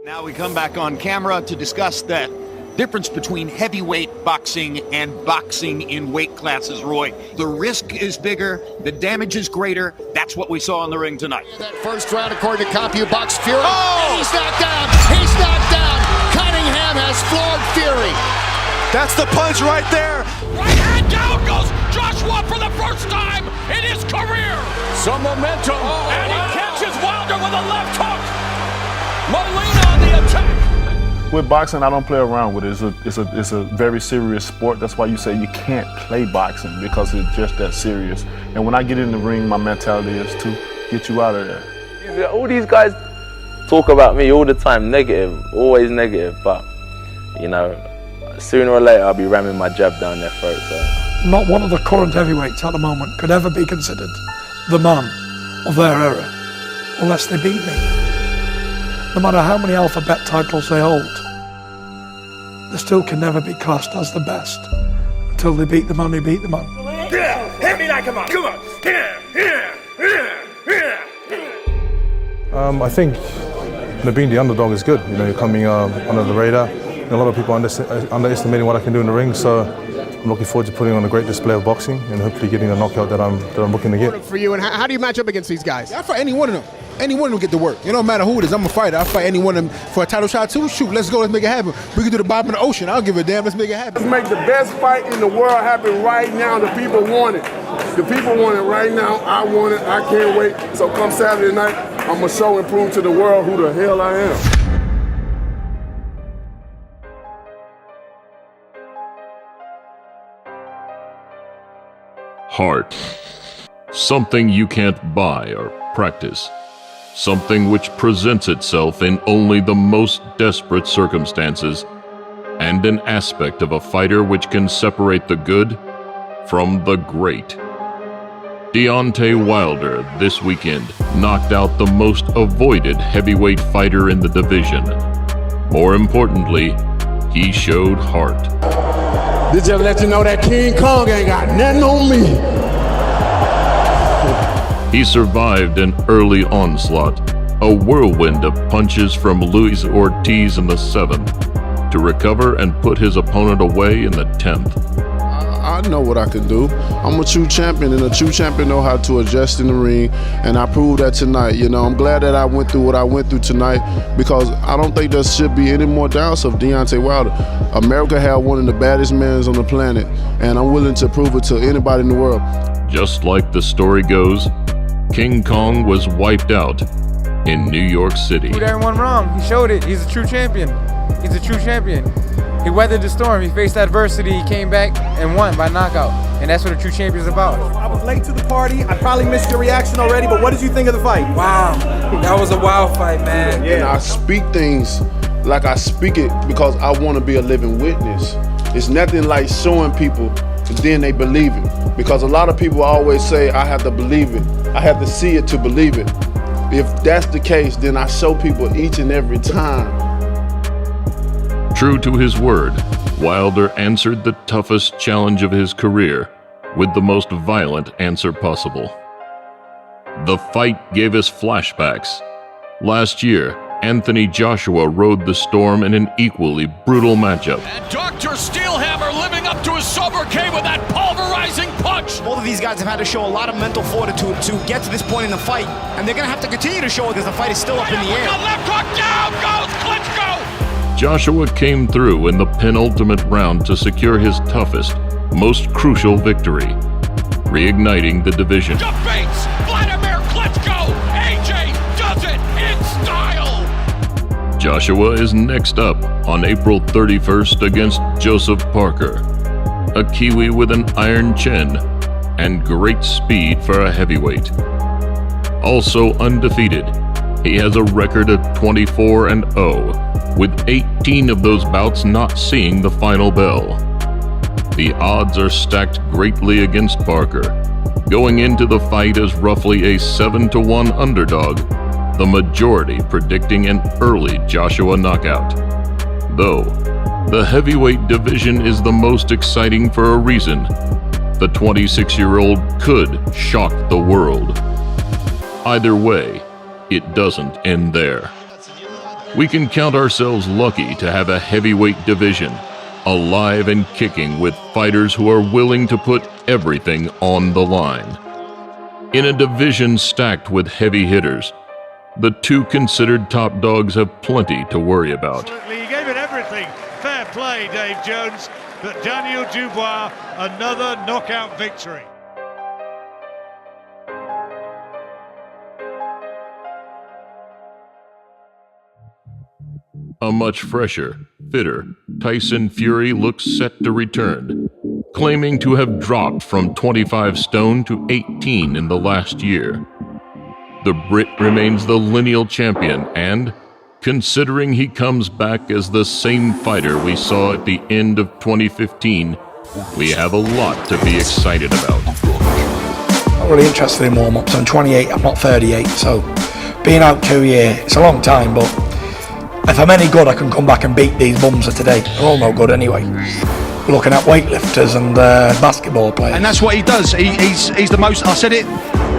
Now we come back on camera to discuss that difference between heavyweight boxing and boxing in weight classes, Roy. The risk is bigger, the damage is greater. That's what we saw in the ring tonight. That first round, according to CompuBox, Fury. Oh! He's knocked down. He's knocked down. Cunningham has floored Fury. That's the punch right there. Right hand down goes Joshua for the first time in his career. Some momentum. And he catches Wilder with a left hook. Molina on the attack. With boxing, I don't play around with it. It's a very serious sport. That's why you say you can't play boxing, because it's just that serious. And when I get in the ring, my mentality is to get you out of there. All these guys talk about me all the time, negative, always negative, but you know, sooner or later I'll be ramming my jab down their throat. So. Not one of the current heavyweights at the moment could ever be considered the man of their era unless they beat me. No matter how many alphabet titles they hold, they still can never be classed as the best until they beat the man who beat the man. Yeah, hit me like a man. Come on. I think being the underdog is good. You know, you're coming under the radar. A lot of people underestimating what I can do in the ring, so I'm looking forward to putting on a great display of boxing and hopefully getting the knockout that I'm looking to get. For you, and how do you match up against these guys? I fight any one of them. Any one of them get to work. It don't matter who it is. I'm a fighter. I fight any one of them for a title shot too. Shoot, let's go. Let's make it happen. We can do the bottom of the ocean. I don't give a damn. Let's make it happen. Let's make the best fight in the world happen right now. The people want it. The people want it right now. I want it. I can't wait. So come Saturday night, I'm going to show and prove to the world who the hell I am. Heart. Something you can't buy or practice. Something which presents itself in only the most desperate circumstances, and an aspect of a fighter which can separate the good from the great. Deontay Wilder this weekend knocked out the most avoided heavyweight fighter in the division. More importantly, he showed heart. This just let you know that King Kong ain't got nothing on me. He survived an early onslaught, a whirlwind of punches from Luis Ortiz in the 7th, to recover and put his opponent away in the 10th. I know what I can do. I'm a true champion, and a true champion know how to adjust in the ring, and I proved that tonight. You know, I'm glad that I went through what I went through tonight, because I don't think there should be any more doubts of Deontay Wilder. America had one of the baddest men on the planet, and I'm willing to prove it to anybody in the world. Just like the story goes, King Kong was wiped out in New York City. Proved everyone wrong. He showed it. He's a true champion. He's a true champion. He weathered the storm. He faced adversity. He came back and won by knockout. And that's what a true champion is about. I was late to the party. I probably missed your reaction already, but what did you think of the fight? Wow. That was a wild fight, man. Yeah. And I speak things like I speak it because I want to be a living witness. It's nothing like showing people and then they believe it. Because a lot of people always say, I have to believe it. I have to see it to believe it. If that's the case, then I show people each and every time. True to his word, Wilder answered the toughest challenge of his career with the most violent answer possible. The fight gave us flashbacks. Last year, Anthony Joshua rode the storm in an equally brutal matchup. And Dr. Steelhammer living up to his sobriquet with that pulverizing punch. Both of these guys have had to show a lot of mental fortitude to get to this point in the fight, and they're going to have to continue to show it because the fight is still up in the air. The left hook down goes Klitschko. Joshua came through in the penultimate round to secure his toughest, most crucial victory, reigniting the division. Debates Vladimir Klitschko. AJ does it in style. Joshua is next up on April 31st against Joseph Parker, a Kiwi with an iron chin and great speed for a heavyweight. Also undefeated, he has a record of 24-0, with 18 of those bouts not seeing the final bell. The odds are stacked greatly against Parker, going into the fight as roughly a 7-1 underdog, the majority predicting an early Joshua knockout. Though, the heavyweight division is the most exciting for a reason. The 26-year-old could shock the world. Either way, it doesn't end there. We can count ourselves lucky to have a heavyweight division, alive and kicking with fighters who are willing to put everything on the line. In a division stacked with heavy hitters, the two considered top dogs have plenty to worry about. Absolutely, he gave it everything. Fair play, Dave Jones. But Daniel Dubois, another knockout victory. A much fresher, fitter Tyson Fury looks set to return, claiming to have dropped from 25 stone to 18 in the last year. The Brit remains the lineal champion and, considering he comes back as the same fighter we saw at the end of 2015, we have a lot to be excited about. Not really interested in warm-ups. I'm 28, I'm not 38, so being out 2 years, it's a long time, but if I'm any good, I can come back and beat these bums of today. They're all no good anyway. We're looking at weightlifters and basketball players. And that's what he does. He's the most, I said it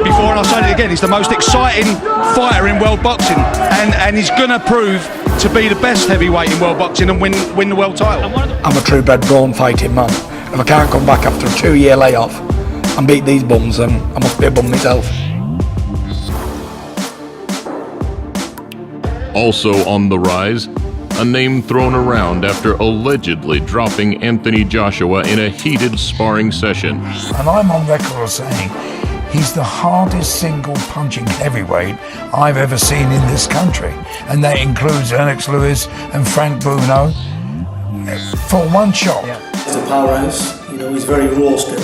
before and I'll say it again, he's the most exciting fighter in world boxing. And he's going to prove to be the best heavyweight in world boxing and win the world title. I'm a true bred brawn fighting man. If I can't come back after a 2-year layoff and beat these bums, then I must be a bum myself. Also on the rise, a name thrown around after allegedly dropping Anthony Joshua in a heated sparring session. And I'm on record as saying he's the hardest single punching heavyweight I've ever seen in this country. And that includes Alex Lewis and Frank Bruno for one shot. He's a powerhouse, you know, he's very raw still.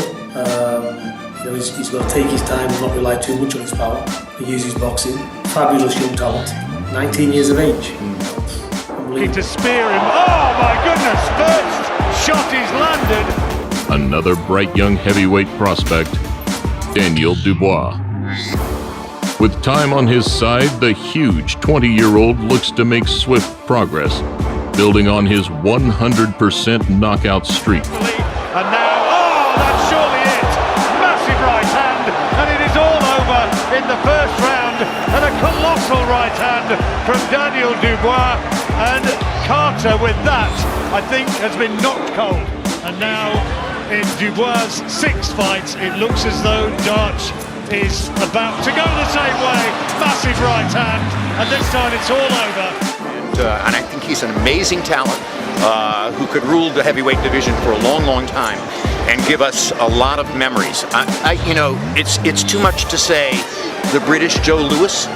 You know, he's got to take his time and not rely too much on his power. He uses boxing. Fabulous young talent. 19 years of age. Looking to spear him. Oh my goodness! First shot is landed. Another bright young heavyweight prospect, Daniel Dubois. With time on his side, the huge 20-year-old looks to make swift progress, building on his 100% knockout streak. And now, oh, that's surely it. Massive right hand, and it is all over in the first round. And a colossal right hand from Daniel Dubois, and Carter with that, I think, has been knocked cold. And now in Dubois' 6th fight, it looks as though Darch is about to go the same way. Massive right hand, and this time it's all over. And I think he's an amazing talent who could rule the heavyweight division for a long, long time and give us a lot of memories. You know, it's too much to say the British Joe Louis,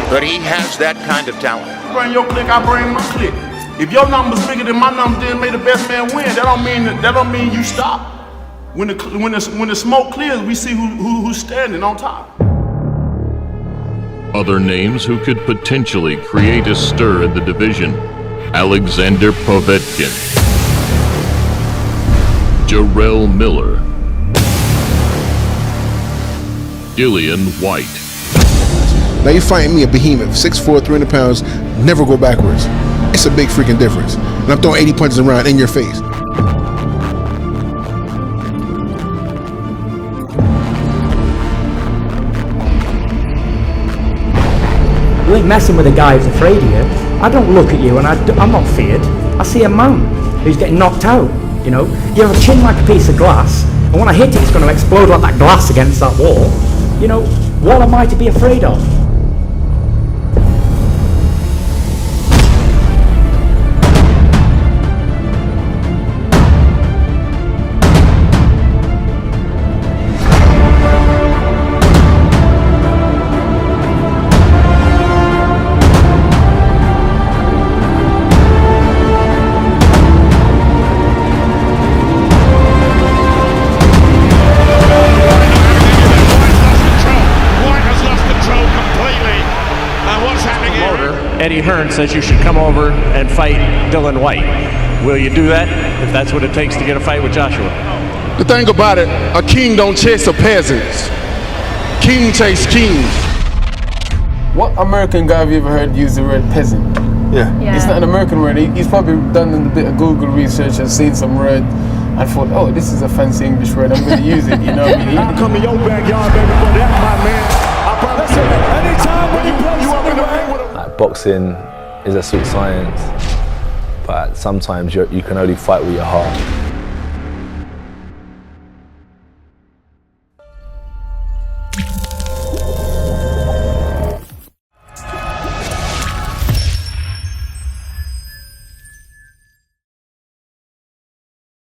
but he has that kind of talent. Bring your clique, I bring my clique. If your number's bigger than my number, then may the best man win. That don't mean you stop. When the smoke clears, we see who's standing on top. Other names who could potentially create a stir in the division: Alexander Povetkin, Jarrell Miller, Dillian White. Now you're fighting me, a behemoth, 6'4", 300 pounds, never go backwards. It's a big freaking difference. And I'm throwing 80 punches around in your face. You ain't messing with a guy who's afraid of you. I don't look at you and I'm not feared. I see a man who's getting knocked out, you know. You have a chin like a piece of glass, and when I hit it, it's going to explode like that glass against that wall. You know, what am I to be afraid of? Eddie Hearn says you should come over and fight Dillian White. Will you do that if that's what it takes to get a fight with Joshua? The thing about it, a king don't chase a peasant. King chase kings. What American guy have you ever heard use the word peasant? Yeah. It's not an American word. He's probably done a bit of Google research and seen some word and thought, oh, this is a fancy English word, I'm going to use it, you know what I mean? I'm coming your backyard, baby, for that, my man. I promise you, anytime when you play boxing is a sweet science, but sometimes you can only fight with your heart.